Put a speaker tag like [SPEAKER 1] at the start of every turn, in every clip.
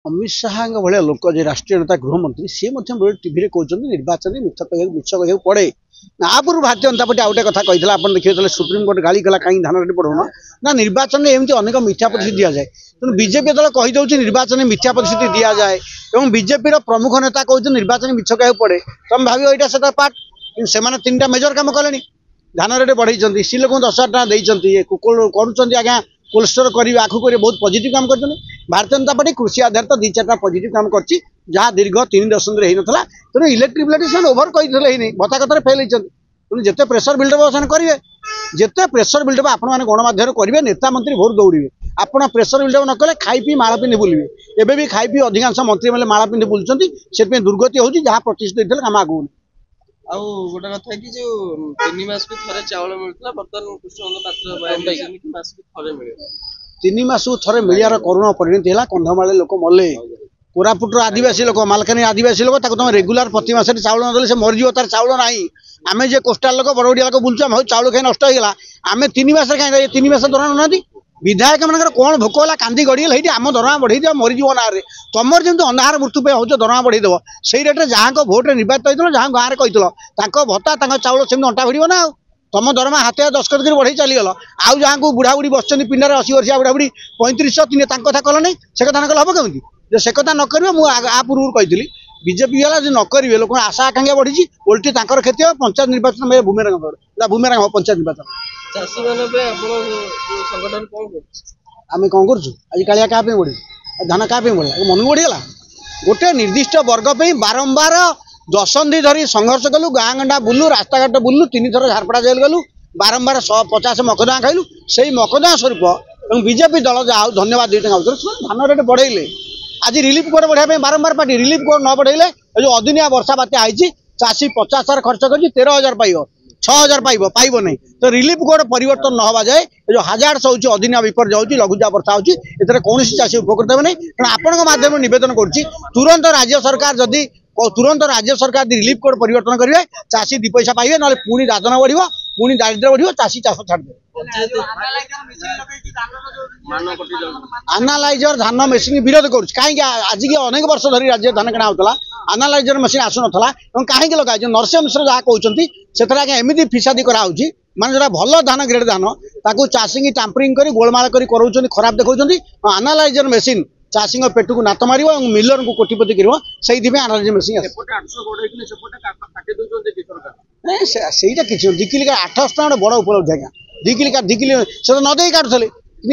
[SPEAKER 1] अमित शाह भाया लोक जे राष्ट्रीय नेता गृहमंत्री सी टीवी कहते निर्वाचन मिछ कह पड़े आगुरी भारतीय जनता पार्टी आउटे कथा कही आप देखिए सुप्रीमकोर्ट गाड़ी कला कहीं धान रेट पढ़ौन ना निर्वाचन में एमती अनेक मिथ्या प्रतिश्रुति दि जाए तेणु बीजेपी जो कहीदे निर्वाचन में मिथ्या प्रतिश्रुति दि जाए और बीजेपी प्रमुख नेता कहते निर्वाचन मिछ कह पड़े तुम भाव यहाँ से पार्ट से 3टा मेजर कम कले धान रेट बढ़ई सी लोग 10,000 टका देते आज्ञा कोल्ड स्टोर करेंगे आखु करेंगे बहुत पॉजिटिव काम कर भारतीय जनता पार्टी कृषि आधारित 2-4टा पॉजिटिव काम कर जहाँ दीर्घ 3 दशंधि होता तेणु इलेक्ट्रिक ओभर कही भत्ता कथा फेल होती तेणु जिते प्रेसर बिल्डअप से करेंगे जिते प्रेसर बिल्डअप आपण मैंने गणमाध्यम करेंगे नेता मंत्री भोर दौड़े आप प्रेसर बिल्डअप न कले खाई पी माला पिंधि बुलवे एवं भी खाई पी अधिकांश मंत्री मैंने माला पिंधि बुलूँ से दुर्गति होती जहाँ प्रतिश्रुत होते आम आगू
[SPEAKER 2] आउ गोटे कथा कि जो 3 मास को थरे चावल मिलता बर्तमान कृष्ण पात्र मास को थरे मिले
[SPEAKER 1] 3 मास को थरे मिलियार करुण परिणति है कंधमाल लोक मले कोरापुटर आदिवासी लोक मालकानी आदिवासी लोक तुम रेगुलर प्रति मास चाउल न से मरीज तार चाउल ना आम जे कोस्टाल लोक बड़बड़िया लोक बुलूँ हम चाउल खाई नष्ट होगा आम 3 मास कहीं 3 मास दौरा ना विधायक मान कौन भोक है कांदी गड़गल है आम दरमा बढ़ई दिव मरीज ना तुम जमी अंधार मृत्यु पे हो दरमा बढ़ई देव से रेट जहाँ भोटे निर्वाचित होता जहाँ गाँव में कही भत्ता चाउल सेम अंटा भिड़ ना तुम दरमा हाथ 10 कर बढ़ई चलीगल आउ जहाँ को बुढ़ा बुढ़ी बस पिंडार 80 वर्षिया बुढ़ा बुढ़ी 3500 तक कथा कल से कथा न कल हम कमी से कथा न कर पूर्व कही बीजेपी वाला जो न करेंगे लोक आशा आकांक्षा बढ़ी ओल्टी क्षति हो पंचायत निर्वाचन में बुमेरांग हो पंचायत निर्वाचन
[SPEAKER 2] चाषी संगठन
[SPEAKER 1] आम कौन कर कालिया क्या बढ़ी धान क्या बढ़ा मन बढ़ीगला गोटे निर्दिष्ट वर्ग पे बारंबार दशंधि धरी संघर्ष कलु गाँ गंडा बुलू रास्ताघाट बुलू 3 थर झारपड़ा जेल गलु बारंबार 150 मकदमा खाइलु से मकदमा स्वरूप बीजेपी दल जहाँ धन्यवाद 2 टका धान रेट बढ़ेले आज रिलीफ कोड बढ़ाई बारंबार पार्टी रिलीफ कोड न बढ़ेले जो अदिनिया वर्षा बात्या आई चाषी 50,000 खर्च कर 13,000 पाइब 6,000 पाइब नहीं तो रिलीफ कोड परिवर्तन न हवा जाए जो हजार्स हो अदिनिया विपर्य हो लघुचा वर्षा हो कौन चाषी उपकृत हे नहीं कारण आपण माध्यम निवेदन कर तुरंत राज्य सरकार जदि तुरंत राज्य सरकार रिलीफ कोड परिवर्तन करेंगे चाषी 2 पैसा पाइबे ना पुणी दादन बढ़ पुणी दारिद्र्य बढ़ चाषी चाष छाड़े आनालाइजर धान मेसीन विरोध कर कहीं आज की अनेक वर्ष धरी राज्य धान किणा होता आनालाइजर मेसीन आसुना कहीं लगा नरसिंह मिश्र जहाँ कहते से एमती फिसादी कराऊँगी माने जो भल धान ग्रेड धान ताकू चाषी की टाम्परिंग कर गोलमाल कर खराब देखा आनालाइजर मेसीन चाषी पेट को नात मार मिलर को कोटिपति कर आनालाइजर मेसीन से किसी 2 किलो 800 टका बड़ उपलब्ध आज्ञा 2 किलो 2 किलो से तो नदी काटुले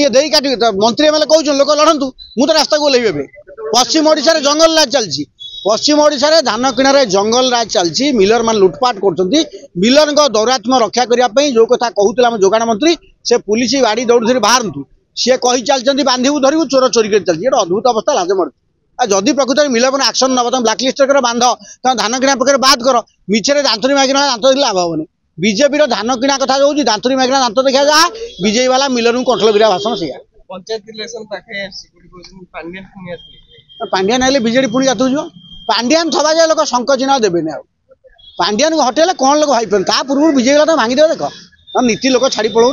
[SPEAKER 1] दे काट मंत्री एम कौन लोक लड़ू मुझे रास्ता को ओह्लैबे पश्चिम ओडिशा रे जंगल राज चलती पश्चिम ओडिशा रे धान किणारे जंगल राज चलती मिलर मान लुटपाट कर मिलर दौरात्म्य रक्षा करने जो कथा कहते आम जोगाण मंत्री से पुलिस गाड़ी दौड़ धरी बाहर सी कही चलती बांधू धरू चोर चोरी कर चलती अद्भुत अवस्था लाज मर जदि प्रकृत में मिलर मैंने आक्शन नब तुम ब्लाकलिस्ट कर बांध तुम धान किणा पकड़ बाद कर मिछे दांतरी मागिना दांत देखिए लाभ हेनी बीजेपी धान किणा कथा जो दांतरी मागिना दांत देखा जहाँ बीजेपी वाला मिलर को कंट्रोल कर भाषण से पांड्यान हेल्ले बीजेडी पुणी जातु पांड्यान थवा जाए लोक शंख चिन्ह देवेनि पांड्यान को हटेले कौन लोग भाई पूर्व बीजेपी तो भांगी देव देख नीति लोक छाड़ी पलाऊँ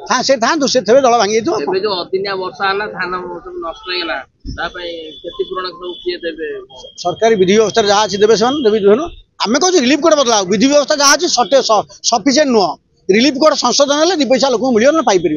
[SPEAKER 1] हाँ से था से थे दल भांगी जो
[SPEAKER 2] अदिनिया वर्षा है धान सब नष्ट होगा क्षतिपूरण
[SPEAKER 1] सरकारी विधि व्यवस्था जहाँ अच्छी देवे देवी आम कौन रिलीफ कोड बदला विधि व्यवस्था जहाँ अच्छी सफिसीयंट नुह रिलीफ कोड संशोधन 2 पैसा लोक मिल ना पाइपर